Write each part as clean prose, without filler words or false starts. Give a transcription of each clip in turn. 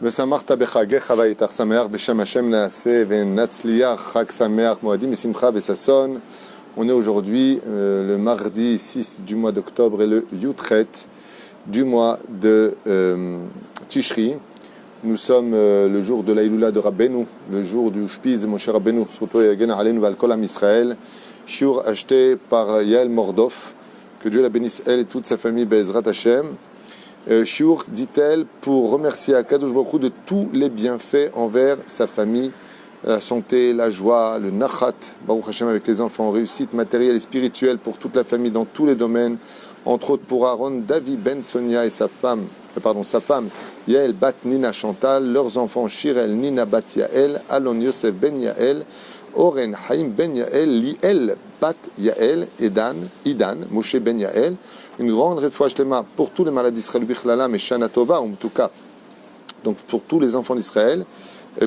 ושמחת בחגיך ויתך שמח בשם השם נעשה ונצליח חג שמח מועדים בשמחה וששון. On est aujourd'hui le mardi 6 du mois d'octobre et le Yutret du mois de Tishri. Nous sommes le jour de l'Aïloula de Rabbeinu, le jour du Shpiz de Moshe Rabbeinu, surtout Yagen Aleinu Val Kol Am Israël. Shiur acheté par Yael Mordov, que Dieu la bénisse elle et toute sa famille Be'ezrat Hashem. Shiur, dit-elle, pour remercier Akadosh Baruch Hu de tous les bienfaits envers sa famille, la santé, la joie, le nachat, Baruch Hashem avec les enfants, réussite matérielle et spirituelle pour toute la famille dans tous les domaines, entre autres pour Aaron, David Ben Sonia et sa femme Yael Bat Nina Chantal, leurs enfants Shirel Nina Bat Yael, Alon Yosef Ben Yael, Oren Haïm Ben Yael, Liel Bat Yael, Idan, Moshe Ben Yael. Une grande réfouach lema pour tous les malades d'Israël, Bichlalam et Shana Tova, en tout cas, donc pour tous les enfants d'Israël,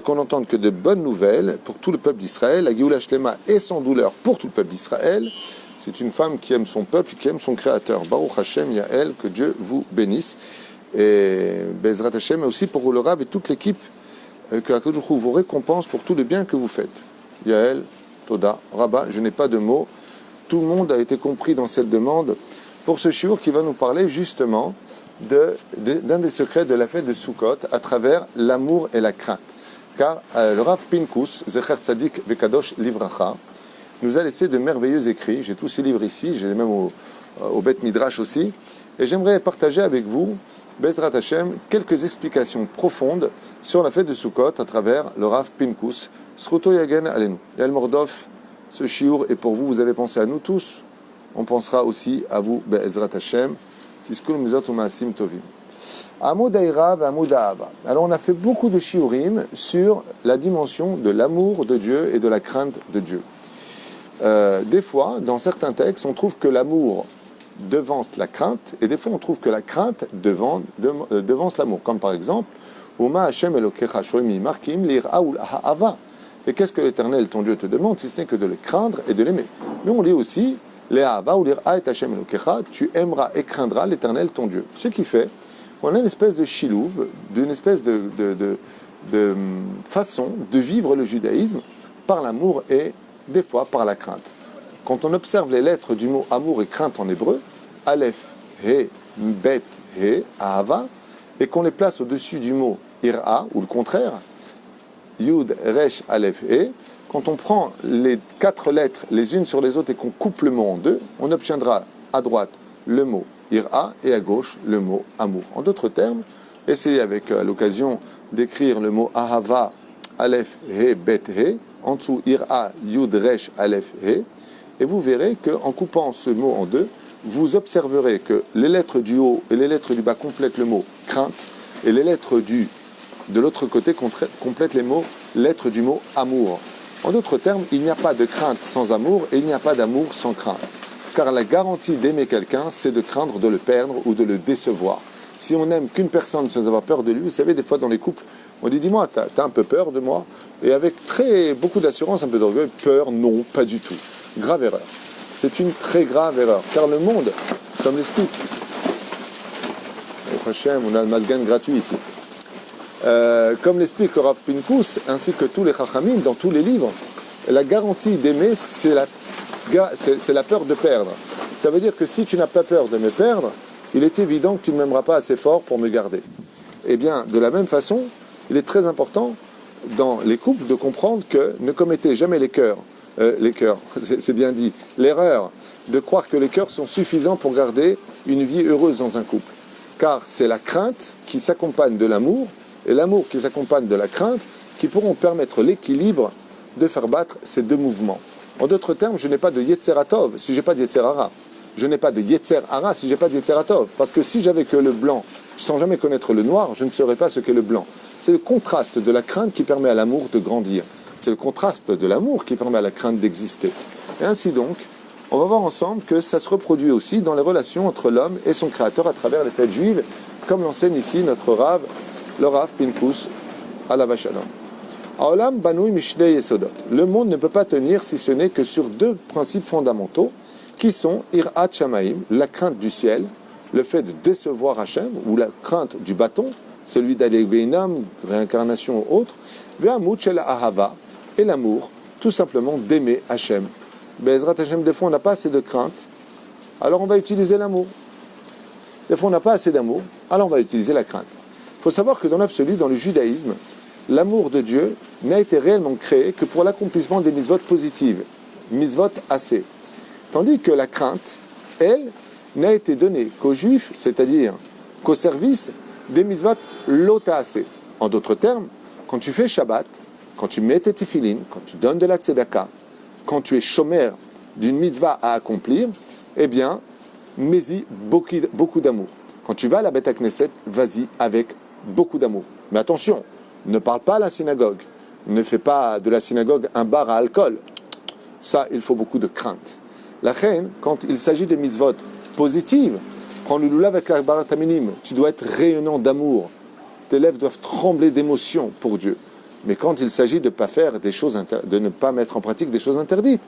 qu'on n'entende que de bonnes nouvelles pour tout le peuple d'Israël. La Géoula Shlema est sans douleur pour tout le peuple d'Israël. C'est une femme qui aime son peuple, qui aime son créateur. Baruch Hashem Yael, que Dieu vous bénisse. Et Bezrat Hashem, mais aussi pour le Rav et toute l'équipe, que Akadosh vous récompense pour tout le bien que vous faites. Yael, Toda, Rabba, je n'ai pas de mots. Tout le monde a été compris dans cette demande pour ce shiur qui va nous parler justement d'un des secrets de la fête de Sukkot à travers l'amour et la crainte. Car le Rav Pinkus, Zecher Tzadik Vekadosh Livracha, nous a laissé de merveilleux écrits. J'ai tous ces livres ici, j'ai même au Bet Midrash aussi. Et j'aimerais partager avec vous, Bezrat Hashem, quelques explications profondes sur la fête de Sukkot à travers le Rav Pinkus. Sruto Yagen Alenu. Yael Mordov, ce shiur est pour vous, vous avez pensé à nous tous. On pensera aussi à vous, Be'ezrat Hashem, Tiskul Mizot U'Maasim Tovim. Amud Ha'ira ve'Amud Ha'ava. Alors on a fait beaucoup de shiurim sur la dimension de l'amour de Dieu et de la crainte de Dieu. Des fois, dans certains textes, on trouve que l'amour devance la crainte, et des fois on trouve que la crainte devance l'amour. Comme par exemple, Uma Hashem Elokecha Shoimi Markim L'Ira ou Ha'ava. Et qu'est-ce que l'Éternel, ton Dieu, te demande, si ce n'est que de le craindre et de l'aimer. Mais on lit aussi L'Ehava ou l'Ira et Hashem Elokecha, tu aimeras et craindras l'Éternel, ton Dieu. Ce qui fait qu'on a une espèce de chilouv, d'une espèce de façon de vivre le judaïsme par l'amour et des fois par la crainte. Quand on observe les lettres du mot amour et crainte en hébreu, Aleph, He, Bet, He, Ahava, et qu'on les place au-dessus du mot Ira, ou le contraire, Yud, Resh, Aleph, He, quand on prend les 4 lettres les unes sur les autres et qu'on coupe le mot en deux, on obtiendra à droite le mot Ira et à gauche le mot amour. En d'autres termes, essayez avec l'occasion d'écrire le mot Ahava, Aleph, He, Bet, He, en dessous Ira, Yud, Resh, Aleph, He, et vous verrez qu'en coupant ce mot en deux, vous observerez que les lettres du haut et les lettres du bas complètent le mot crainte, et les lettres de l'autre côté complètent les lettres du mot amour. En d'autres termes, il n'y a pas de crainte sans amour et il n'y a pas d'amour sans crainte. Car la garantie d'aimer quelqu'un, c'est de craindre de le perdre ou de le décevoir. Si on n'aime qu'une personne sans avoir peur de lui, vous savez, des fois dans les couples, on dit, dis-moi, t'as un peu peur de moi? Et avec beaucoup d'assurance, un peu d'orgueil, peur, non, pas du tout. Grave erreur. C'est une très grave erreur. Car le monde, comme l'explique, on a le masgan gratuit ici. Comme l'explique le Rav Pinkus, ainsi que tous les chachamim, dans tous les livres, la garantie d'aimer, c'est la peur de perdre. Ça veut dire que si tu n'as pas peur de me perdre, il est évident que tu ne m'aimeras pas assez fort pour me garder. Eh bien, de la même façon, il est très important dans les couples de comprendre que ne commettez jamais c'est bien dit, l'erreur de croire que les cœurs sont suffisants pour garder une vie heureuse dans un couple. Car c'est la crainte qui s'accompagne de l'amour et l'amour qui s'accompagne de la crainte qui pourront permettre l'équilibre de faire battre ces deux mouvements. En d'autres termes, je n'ai pas de Yetzeratov si je n'ai pas de Yetzerara. Je n'ai pas de Yetzerara si je n'ai pas de Yetzeratov. Parce que si j'avais que le blanc, sans jamais connaître le noir, je ne saurais pas ce qu'est le blanc. C'est le contraste de la crainte qui permet à l'amour de grandir. C'est le contraste de l'amour qui permet à la crainte d'exister. Et ainsi donc, on va voir ensemble que ça se reproduit aussi dans les relations entre l'homme et son créateur à travers les fêtes juives, comme l'enseigne ici notre Rav, le Rav Pinkus, Alav Shalom. Haolam banui mishnei yesodot. Le monde ne peut pas tenir si ce n'est que sur 2 principes fondamentaux qui sont Irat Shamaim, la crainte du ciel, le fait de décevoir Hachem, ou la crainte du bâton, celui d'aller Gehinam, réincarnation ou autre, Ve'amut shel ahava, et l'amour, tout simplement d'aimer Hachem. Be'ezrat Hachem, des fois on n'a pas assez de crainte, alors on va utiliser l'amour. Des fois on n'a pas assez d'amour, alors on va utiliser la crainte. Il faut savoir que dans l'absolu, dans le judaïsme, l'amour de Dieu n'a été réellement créé que pour l'accomplissement des mitzvot positives, mitzvot assez. Tandis que la crainte, elle, n'a été donnée qu'aux juifs, c'est-à-dire qu'au service des mitzvot lota assez. En d'autres termes, quand tu fais Shabbat, quand tu mets tes tefilin, quand tu donnes de la tzedaka, quand tu es shomer d'une mitzvah à accomplir, eh bien, mets-y beaucoup d'amour. Quand tu vas à la Beth Knesset, vas-y avec beaucoup d'amour. Mais attention, ne parle pas à la synagogue. Ne fais pas de la synagogue un bar à alcool. Ça, il faut beaucoup de crainte. La reine, quand il s'agit de mitzvot positives, prends le lulav avec la barat minim, tu dois être rayonnant d'amour. Tes lèvres doivent trembler d'émotion pour Dieu. Mais quand il s'agit de ne pas mettre en pratique des choses interdites,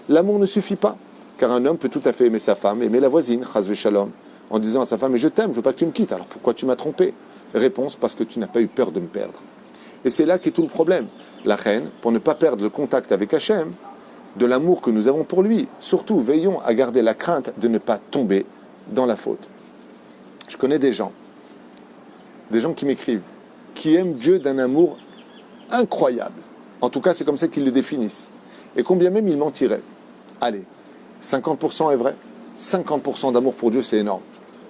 l'amour ne suffit pas. Car un homme peut tout à fait aimer sa femme, aimer la voisine, chas v'shalom, en disant à sa femme, mais je t'aime, je veux pas que tu me quittes. Alors pourquoi tu m'as trompé? Réponse, parce que tu n'as pas eu peur de me perdre. Et c'est là qu'est tout le problème. La reine, pour ne pas perdre le contact avec Hachem, de l'amour que nous avons pour lui, surtout veillons à garder la crainte de ne pas tomber dans la faute. Je connais des gens qui m'écrivent, qui aiment Dieu d'un amour incroyable. En tout cas, c'est comme ça qu'ils le définissent. Et combien même ils mentiraient. Allez, 50% est vrai, 50% d'amour pour Dieu, c'est énorme.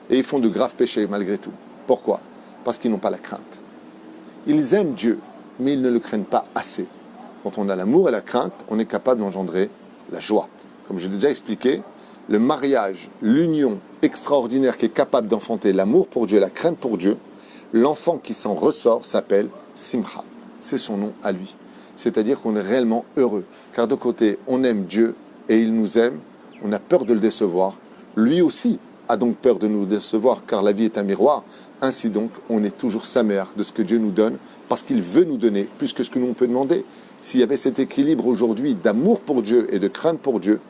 Et ils font de graves péchés malgré tout. Pourquoi? Parce qu'ils n'ont pas la crainte. Ils aiment Dieu, mais ils ne le craignent pas assez. Quand on a l'amour et la crainte, on est capable d'engendrer la joie. Comme je l'ai déjà expliqué, le mariage, l'union extraordinaire qui est capable d'enfanter l'amour pour Dieu, la crainte pour Dieu, l'enfant qui s'en ressort s'appelle Simcha. C'est son nom à lui. C'est-à-dire qu'on est réellement heureux. Car de côté, on aime Dieu et il nous aime, on a peur de le décevoir. Lui aussi a donc peur de nous décevoir car la vie est un miroir. Ainsi donc, on est toujours sa mère de ce que Dieu nous donne parce qu'il veut nous donner plus que ce que nous on peut demander. S'il y avait cet équilibre aujourd'hui d'amour pour Dieu et de crainte pour Dieu,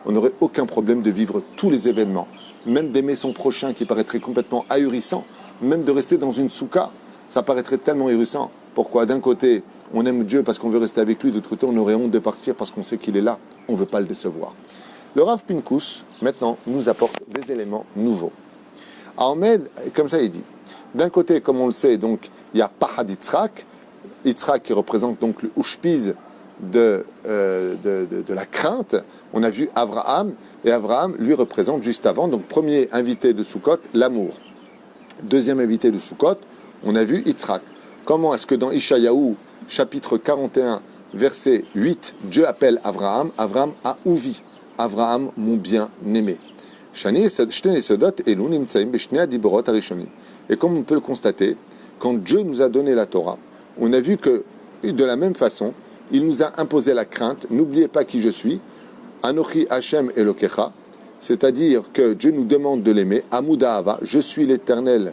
on n'aurait aucun problème de vivre tous les événements, même d'aimer son prochain qui paraîtrait complètement ahurissant, même de rester dans une soukha, ça paraîtrait tellement ahurissant. Pourquoi? D'un côté, on aime Dieu parce qu'on veut rester avec lui, de l'autre côté, on aurait honte de partir parce qu'on sait qu'il est là, on ne veut pas le décevoir. Le Rav Pinkus, maintenant, nous apporte des éléments nouveaux. Ahmed, comme ça il dit, d'un côté, comme on le sait, donc, il y a Pahad Yitzhak, Yitzhak qui représente donc le Ushpiz de la crainte. On a vu Avraham, et Avraham lui représente juste avant, donc premier invité de Sukkot, l'amour. Deuxième invité de Sukkot, on a vu Yitzhak. Comment est-ce que dans Ishayahu, chapitre 41, verset 8, Dieu appelle Avraham, Avraham Ahuvi, Avraham mon bien-aimé. Et comme on peut le constater, quand Dieu nous a donné la Torah, on a vu que de la même façon, il nous a imposé la crainte. N'oubliez pas qui je suis. Anochi Hashem Elokecha, c'est-à-dire que Dieu nous demande de l'aimer. Amuda Hava, je suis l'Éternel,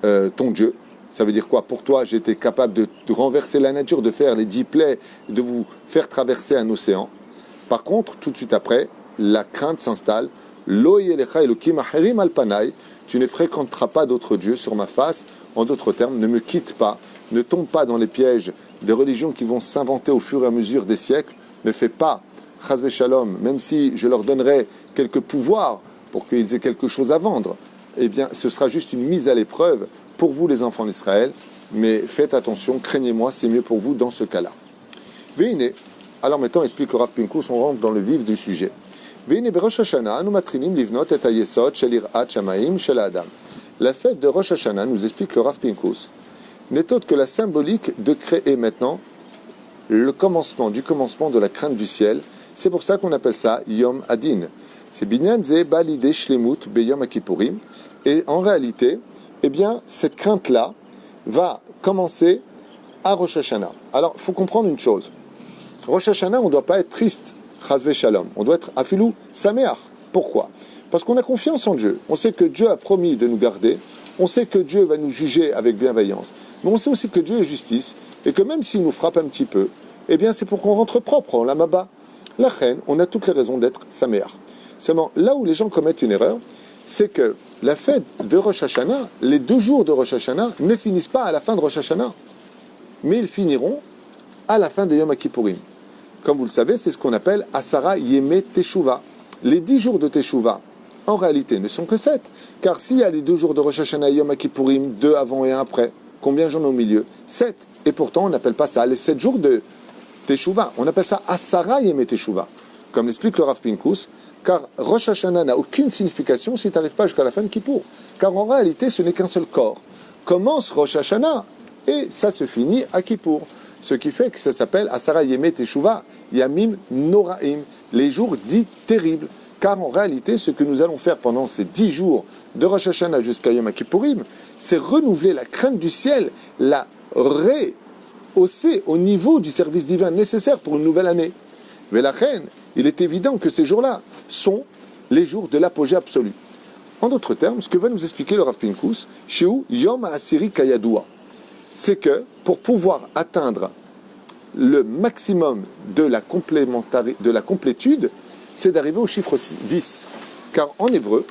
ton Dieu. Ça veut dire quoi? Pour toi, j'étais capable de renverser la nature, de faire les 10 plaies, de vous faire traverser un océan. Par contre, tout de suite après, la crainte s'installe. Lo yelecha Elokim acherim al panai, tu ne fréquenteras pas d'autres dieux sur ma face. En d'autres termes, ne me quitte pas, ne tombe pas dans les pièges des religions qui vont s'inventer au fur et à mesure des siècles. Ne fais pas, chas v'shalom, même si je leur donnerais quelques pouvoirs pour qu'ils aient quelque chose à vendre, eh bien, ce sera juste une mise à l'épreuve pour vous, les enfants d'Israël. Mais faites attention, craignez-moi, c'est mieux pour vous dans ce cas-là. Veine, alors maintenant, explique le Rav Pinkus, on rentre dans le vif du sujet. Veine beRosh Hashanah, anu matrinim livnot et hayesod shel yirat shamayim shel Adam. La fête de Rosh Hashanah, nous explique le Rav Pinkus, n'est autre que la symbolique de créer maintenant le commencement de la crainte du ciel. C'est pour ça qu'on appelle ça Yom Adin. C'est Binyan Ze Balide Shlemut Beyom Akipurim. Et en réalité, eh bien, cette crainte-là va commencer à Rosh Hashanah. Alors, il faut comprendre une chose. Rosh Hashanah, on ne doit pas être triste, chas v'shalom. On doit être afilou sameach. Pourquoi? Parce qu'on a confiance en Dieu. On sait que Dieu a promis de nous garder. On sait que Dieu va nous juger avec bienveillance. Mais on sait aussi que Dieu est justice. Et que même s'il nous frappe un petit peu, eh bien c'est pour qu'on rentre propre en l'amaba. La reine, on a toutes les raisons d'être sameach. Seulement, là où les gens commettent une erreur, c'est que la fête de Rosh Hashanah, les 2 jours de Rosh Hashanah ne finissent pas à la fin de Rosh Hashanah, mais ils finiront à la fin de Yom Kippourim. Comme vous le savez, c'est ce qu'on appelle Asara Yeme Teshuvah. Les 10 jours de Teshuvah, en réalité, ne sont que 7. Car s'il y a les 2 jours de Rosh Hashanah et Yom Kippourim, 2 avant et 1 après, combien j'en ai au milieu? 7. Et pourtant, on n'appelle pas ça les 7 jours de Teshuvah. On appelle ça Asara Yeme Teshuvah. Comme l'explique le Rav Pinkus, car Rosh Hashanah n'a aucune signification si tu n'arrives pas jusqu'à la fin de Kippour. Car en réalité, ce n'est qu'un seul corps. Commence Rosh Hashanah et ça se finit à Kippour. Ce qui fait que ça s'appelle Asara Yeme Teshuvah, Yamim Noraim, les jours dits terribles. Car en réalité, ce que nous allons faire pendant ces 10 jours de Rosh Hashanah jusqu'à Yom Kippourim, c'est renouveler la crainte du ciel, la rehausser au niveau du service divin nécessaire pour une nouvelle année. Mais la reine, il est évident que ces jours-là sont les jours de l'apogée absolue. En d'autres termes, ce que va nous expliquer le Rav Pinkus, Sheu Yom HaAsiri Kayadua, c'est que pour pouvoir atteindre le maximum de la complétude, c'est d'arriver au chiffre 10. Car en hébreu,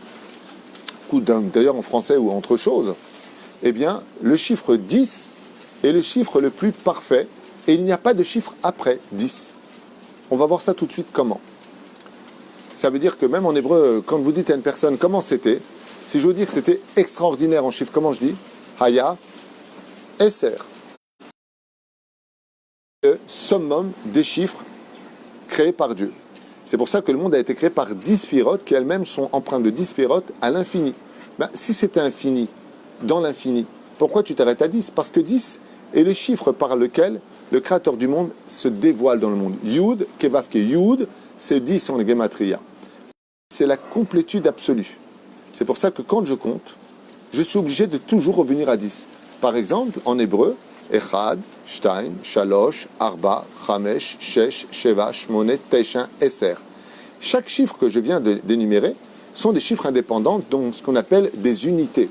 ou d'ailleurs en français ou autre chose, eh bien, le chiffre 10 est le chiffre le plus parfait et il n'y a pas de chiffre après 10. On va voir ça tout de suite comment. Ça veut dire que même en hébreu, quand vous dites à une personne comment c'était, si je veux dire que c'était extraordinaire en chiffre, comment je dis? Haya, Esser. Le summum des chiffres créés par Dieu. C'est pour ça que le monde a été créé par 10 sphirotes qui elles-mêmes sont empreintes de 10 sphirotes à l'infini. Ben, si c'était infini, dans l'infini, pourquoi tu t'arrêtes à 10? Parce que 10 est le chiffre par lequel le créateur du monde se dévoile dans le monde. Yud, Kevavke, Yud, c'est 10 en gematria. C'est la complétude absolue. C'est pour ça que quand je compte, je suis obligé de toujours revenir à 10. Par exemple, en hébreu, Echad, Shtaim, Shalosh, Arba, Chamesh, Shesh, Sheva, Shmonet, Teshin, Esser. Chaque chiffre que je viens d'énumérer sont des chiffres indépendants, donc ce qu'on appelle des unités.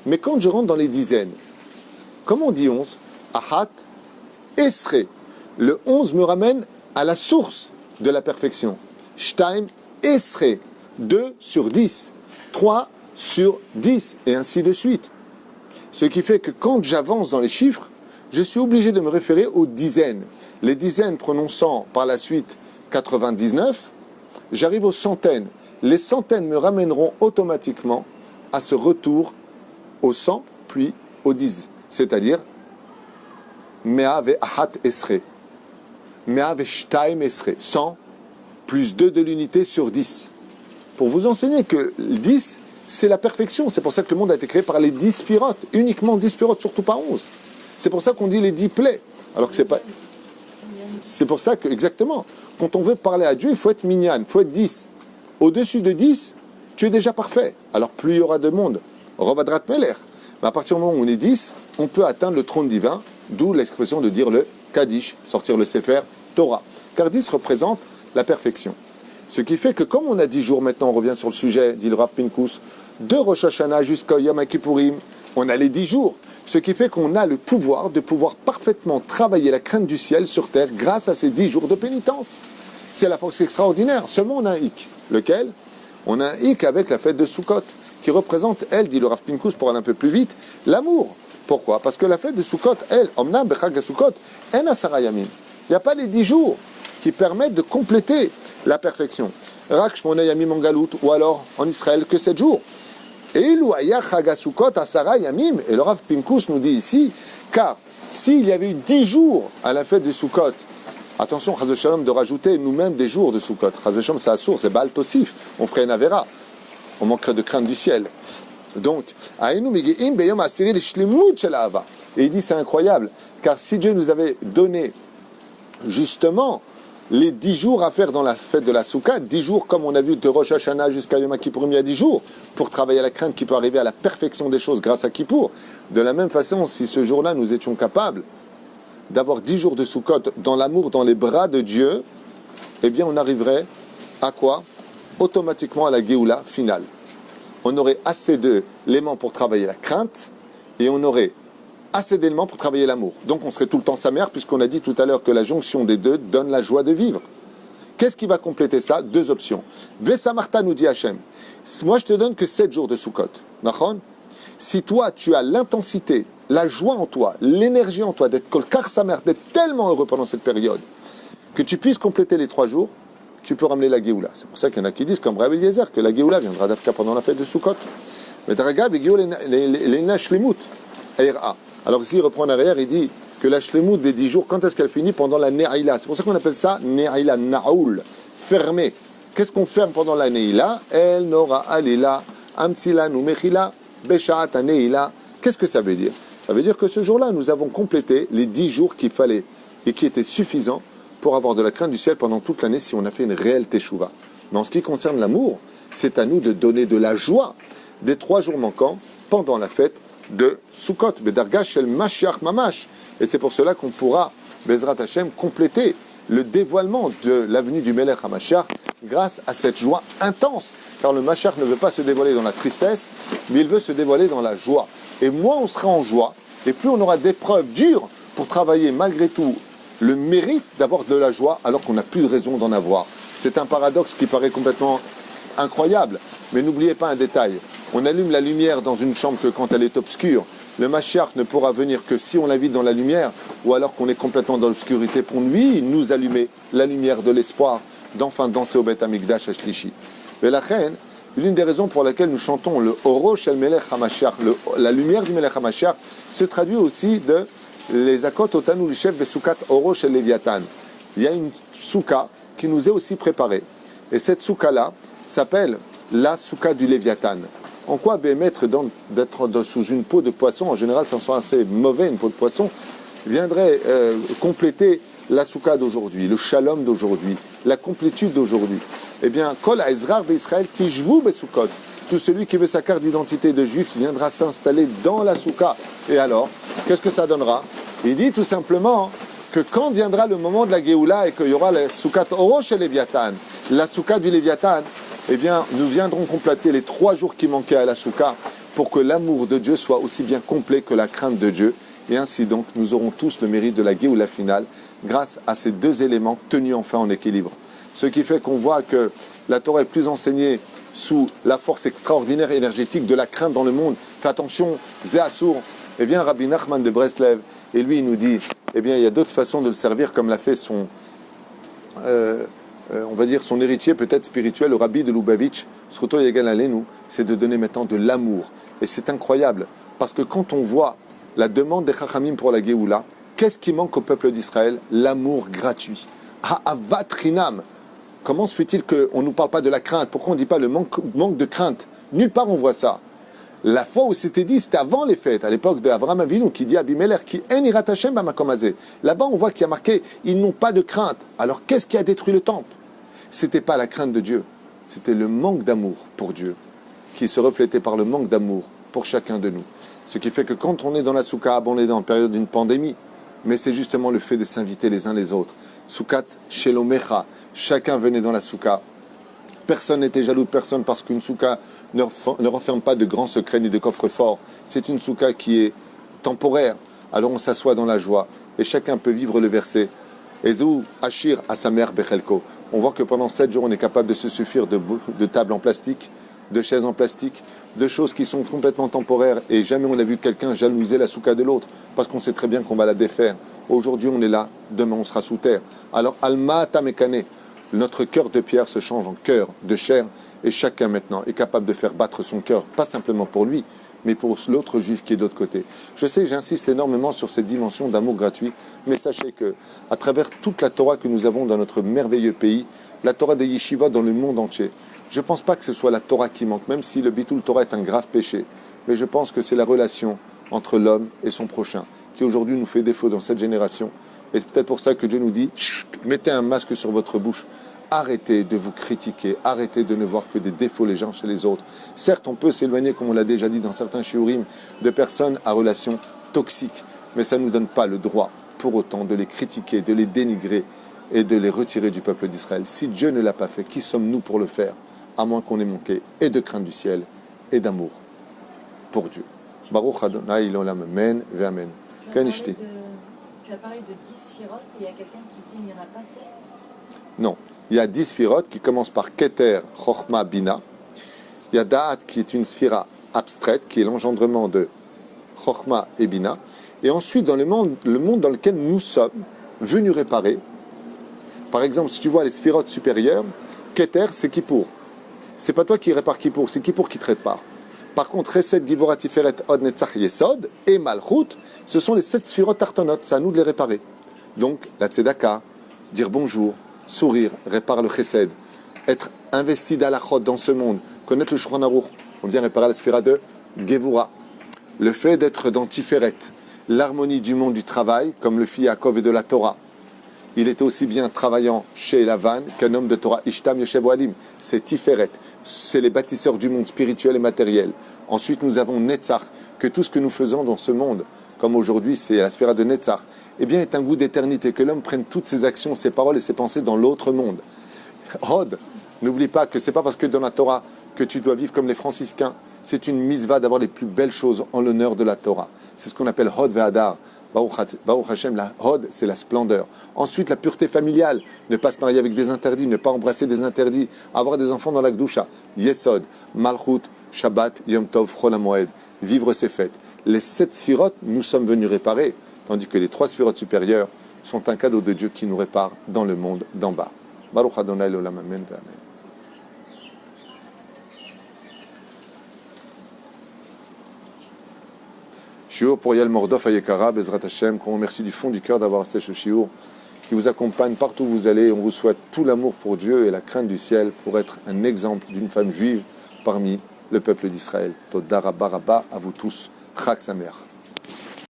Mais quand je rentre dans les dizaines, comment on dit 11? Ahat, Esre. Le 11 me ramène à la source de la perfection. Shtaim, Esre. 2 sur 10. 3 sur 10. Et ainsi de suite. Ce qui fait que quand j'avance dans les chiffres, je suis obligé de me référer aux dizaines. Les dizaines prononçant par la suite 99, j'arrive aux centaines. Les centaines me ramèneront automatiquement à ce retour au 100, puis au 10. C'est-à-dire, Mea ve ahat esre. Mea ve shtaim esre. 100 plus 2 de l'unité sur 10. Pour vous enseigner que le 10, c'est la perfection. C'est pour ça que le monde a été créé par les 10 sphirotes. Uniquement 10 sphirotes, surtout pas 11. C'est pour ça qu'on dit les 10 plaies. Alors que c'est pas... C'est pour ça que, exactement, quand on veut parler à Dieu, il faut être minyan, il faut être 10. Au-dessus de 10, tu es déjà parfait. Alors plus il y aura de monde, Rovadrat Meler. Mais à partir du moment où on est 10, on peut atteindre le trône divin, d'où l'expression de dire le Kaddish, sortir le Sefer Torah. Car 10 représente la perfection. Ce qui fait que comme on a 10 jours maintenant, on revient sur le sujet, dit le Rav Pinkus, de Rosh Hashanah jusqu'à Yom Kippourim, on a les 10 jours. Ce qui fait qu'on a le pouvoir de pouvoir parfaitement travailler la crainte du ciel sur terre grâce à ces 10 jours de pénitence. C'est la force extraordinaire. Seulement on a un hic. Lequel? On a un hic avec la fête de Sukkot, qui représente, elle, dit le Rav Pinkus pour aller un peu plus vite, l'amour. Pourquoi? Parce que la fête de Sukkot, elle, Omnam Bechag Sukkot, en Asara Yamim. Il n'y a pas les 10 jours qui permettent de compléter la perfection. Rak Shmona Yamim en Galout, ou alors en Israël que 7 jours. Et le Rav Pinkus nous dit ici, car s'il y avait eu 10 jours à la fête de Sukkot, attention, Chaz Shalom, de rajouter nous-mêmes des jours de Sukkot. Chaz Shalom, c'est Assour, c'est Baal Tosif. On ferait une Avera. On manquerait de crainte du ciel. Donc, et il dit, c'est incroyable, car si Dieu nous avait donné justement les 10 jours à faire dans la fête de la Souka, 10 jours comme on a vu de Rosh Hashanah jusqu'à Yom Kippourim, il y a 10 jours, pour travailler à la crainte qui peut arriver à la perfection des choses grâce à Kippour. De la même façon, si ce jour-là nous étions capables d'avoir 10 jours de Soukot dans l'amour, dans les bras de Dieu, eh bien on arriverait à quoi? Automatiquement à la Géoula finale. On aurait assez d'éléments pour travailler la crainte et on aurait assez d'éléments pour travailler l'amour. Donc on serait tout le temps sa mère, puisqu'on a dit tout à l'heure que la jonction des deux donne la joie de vivre. Qu'est-ce qui va compléter ça? 2 options. Vesamarta nous dit Hachem. Moi, je te donne que 7 jours de Sukkot. D'accord? Si toi, tu as l'intensité, la joie en toi, l'énergie en toi d'être kolkar samer, d'être tellement heureux pendant cette période, que tu puisses compléter les 3 jours, tu peux ramener la Géoula. C'est pour ça qu'il y en a qui disent, comme Rabbi Eliezer, que la Géoula viendra d'Afrique pendant la fête de Sukkot. Mais Taragab, les Nashlemut, Aira. Alors ici, il reprend en arrière, il dit que la Shlemut des 10 jours, quand est-ce qu'elle finit? Pendant la Ne'ila. C'est pour ça qu'on appelle ça Ne'ila, Na'oul, fermé. Qu'est-ce qu'on ferme pendant la Ne'ila? El Nora Alila, Amtsila Numechila, Beshaat Ne'ila. Qu'est-ce que ça veut dire? Ça veut dire que ce jour-là, nous avons complété les 10 jours qu'il fallait et qui étaient suffisants pour avoir de la crainte du ciel pendant toute l'année si on a fait une réelle teshuva. Mais en ce qui concerne l'amour, c'est à nous de donner de la joie des 3 jours manquants pendant la fête de Sukkot, Bedarga Shel Mashiach Mamash. Et c'est pour cela qu'on pourra, Bezrat Hashem, compléter le dévoilement de l'avenue du Melech HaMashiach grâce à cette joie intense. Car le Mashiach ne veut pas se dévoiler dans la tristesse, mais il veut se dévoiler dans la joie. Et moins on sera en joie, et plus on aura d'épreuves dures pour travailler malgré tout le mérite d'avoir de la joie alors qu'on n'a plus de raison d'en avoir. C'est un paradoxe qui paraît complètement incroyable. Mais n'oubliez pas un détail. On allume la lumière dans une chambre que quand elle est obscure. Le Mashiach ne pourra venir que si on l'invite dans la lumière ou alors qu'on est complètement dans l'obscurité pour lui, nous allumer la lumière de l'espoir d'enfin danser au Beth Amikdash à Shlishi. Mais la reine, l'une des raisons pour lesquelles nous chantons le Oro Shel Melech HaMashiach, la lumière du Melech HaMashiach, se traduit aussi de les Akot Otanu Lishev Besukat Oro Shel Leviatan. Il y a une souka qui nous est aussi préparée. Et cette souka-là s'appelle la souka du Léviathan. En quoi d'être sous une peau de poisson, en général ça sent assez mauvais, une peau de poisson, viendrait compléter la souka d'aujourd'hui, le shalom d'aujourd'hui, la complétude d'aujourd'hui. Eh bien, Kol Ha'ezrar Be'Israël Tishvu Besukot. Tout celui qui veut sa carte d'identité de juif viendra s'installer dans la souka. Et alors, qu'est-ce que ça donnera? Il dit tout simplement que quand viendra le moment de la Géoula et qu'il y aura la soukat Oro chez Léviathan, la souka du Léviathan, eh bien, nous viendrons compléter les 3 jours qui manquaient à la souka pour que l'amour de Dieu soit aussi bien complet que la crainte de Dieu. Et ainsi donc, nous aurons tous le mérite de la Géoula finale grâce à ces 2 éléments tenus enfin en équilibre. Ce qui fait qu'on voit que la Torah est plus enseignée sous la force extraordinaire et énergétique de la crainte dans le monde. Fais attention, Zéassour. Eh bien, Rabbi Nachman de Breslev, et lui, il nous dit, eh bien, il y a d'autres façons de le servir, comme l'a fait son, on va dire, son héritier peut-être spirituel, le Rabbi de Lubavitch, Sruto Yegal Alenu, c'est de donner maintenant de l'amour. Et c'est incroyable, parce que quand on voit la demande des Chachamim pour la Géoula, qu'est-ce qui manque au peuple d'Israël? L'amour gratuit. Ha'avat Rinam. Comment se fait-il qu'on ne nous parle pas de la crainte? Pourquoi on ne dit pas le manque de crainte? Nulle part on voit ça. La fois où c'était dit, c'était avant les fêtes, à l'époque d'Avraham Avinu, qui dit à Abimelech, qui en irat Hashem b'makom. Là-bas, on voit qu'il y a marqué, ils n'ont pas de crainte. Alors, qu'est-ce qui a détruit le temple? C'était pas la crainte de Dieu, c'était le manque d'amour pour Dieu, qui se reflétait par le manque d'amour pour chacun de nous. Ce qui fait que quand on est dans la souka, on est dans la période d'une pandémie, mais c'est justement le fait de s'inviter les uns les autres. Soukat shelomecha, chacun venait dans la souka. Personne n'était jaloux de personne parce qu'une souka ne renferme pas de grands secrets ni de coffres forts. C'est une souka qui est temporaire. Alors on s'assoit dans la joie et chacun peut vivre le verset. Ezou Ashir à sa mère Bechelko. On voit que pendant 7 jours, on est capable de se suffire de tables en plastique, de chaises en plastique, de choses qui sont complètement temporaires. Et jamais on a vu quelqu'un jalouser la souka de l'autre parce qu'on sait très bien qu'on va la défaire. Aujourd'hui, on est là, demain, on sera sous terre. Alors, Alma Tamekane. Notre cœur de pierre se change en cœur de chair et chacun maintenant est capable de faire battre son cœur, pas simplement pour lui, mais pour l'autre juif qui est de l'autre côté. Je sais, j'insiste énormément sur cette dimension d'amour gratuit, mais sachez que à travers toute la Torah que nous avons dans notre merveilleux pays, la Torah des Yeshivot dans le monde entier, je ne pense pas que ce soit la Torah qui manque, même si le Bitul Torah est un grave péché, mais je pense que c'est la relation entre l'homme et son prochain qui aujourd'hui nous fait défaut dans cette génération. Et c'est peut-être pour ça que Dieu nous dit « Mettez un masque sur votre bouche. Arrêtez de vous critiquer. Arrêtez de ne voir que des défauts les uns chez les autres. » Certes, on peut s'éloigner, comme on l'a déjà dit dans certains shiurim, de personnes à relations toxiques. Mais ça ne nous donne pas le droit, pour autant, de les critiquer, de les dénigrer et de les retirer du peuple d'Israël. Si Dieu ne l'a pas fait, qui sommes-nous pour le faire? À moins qu'on ait manqué et de crainte du ciel et d'amour pour Dieu. Baruch Adonai l'olam, amen ve amen. Tu as parlé de 10 sphirotes et il y a quelqu'un qui dit qu'il n'y en a pas 7? Non, il y a 10 sphirotes qui commencent par Keter, Chochma, Bina. Il y a Da'at qui est une sphira abstraite, qui est l'engendrement de Chokhma et Bina. Et ensuite, dans le monde dans lequel nous sommes venus réparer, par exemple, si tu vois les sphirotes supérieures, Keter, c'est Kippour. C'est pas toi qui répare Kippour, c'est Kippour qui te répare. Par contre, Chesed, Givora, Tiferet, Od, Netzach, Yesod et Malchut, ce sont les 7 sphirotes tartonotes, c'est à nous de les réparer. Donc, la Tzedaka, dire bonjour, sourire, répare le Chesed, être investi d'Alachot dans ce monde, connaître le Shulchan Aruch, on vient réparer la sphira de Gevura. Le fait d'être dans Tiferet, l'harmonie du monde du travail, comme le fit Yaakov et de la Torah. Il était aussi bien travaillant chez Lavan qu'un homme de Torah. Ishtam Yoshev Ohalim, c'est Tiferet, c'est les bâtisseurs du monde spirituel et matériel. Ensuite, nous avons Netzach, que tout ce que nous faisons dans ce monde, comme aujourd'hui c'est la sphira de Netzach, eh bien est un goût d'éternité, que l'homme prenne toutes ses actions, ses paroles et ses pensées dans l'autre monde. Hod, n'oublie pas que c'est pas parce que dans la Torah que tu dois vivre comme les franciscains, c'est une mitzvah d'avoir les plus belles choses en l'honneur de la Torah. C'est ce qu'on appelle Hod ve'adar. Baruch Hashem, la Hod, c'est la splendeur. Ensuite, la pureté familiale, ne pas se marier avec des interdits, ne pas embrasser des interdits, avoir des enfants dans la Gdusha. Yesod, Malchut, Shabbat, Yom Tov, Chol HaMoed, vivre ses fêtes. Les 7 sphirotes, nous sommes venus réparer, tandis que les 3 sphirotes supérieures sont un cadeau de Dieu qui nous répare dans le monde d'en bas. Baruch Adonai l'olam, amen ve'amen. Shiur pour Yael Mordof Ayekara, Bezrat Hashem, qu'on remercie du fond du cœur d'avoir assisté ce shiur, qui vous accompagne partout où vous allez. On vous souhaite tout l'amour pour Dieu et la crainte du ciel pour être un exemple d'une femme juive parmi le peuple d'Israël. Toda Rabba Rabba à vous tous. Chag Sameach.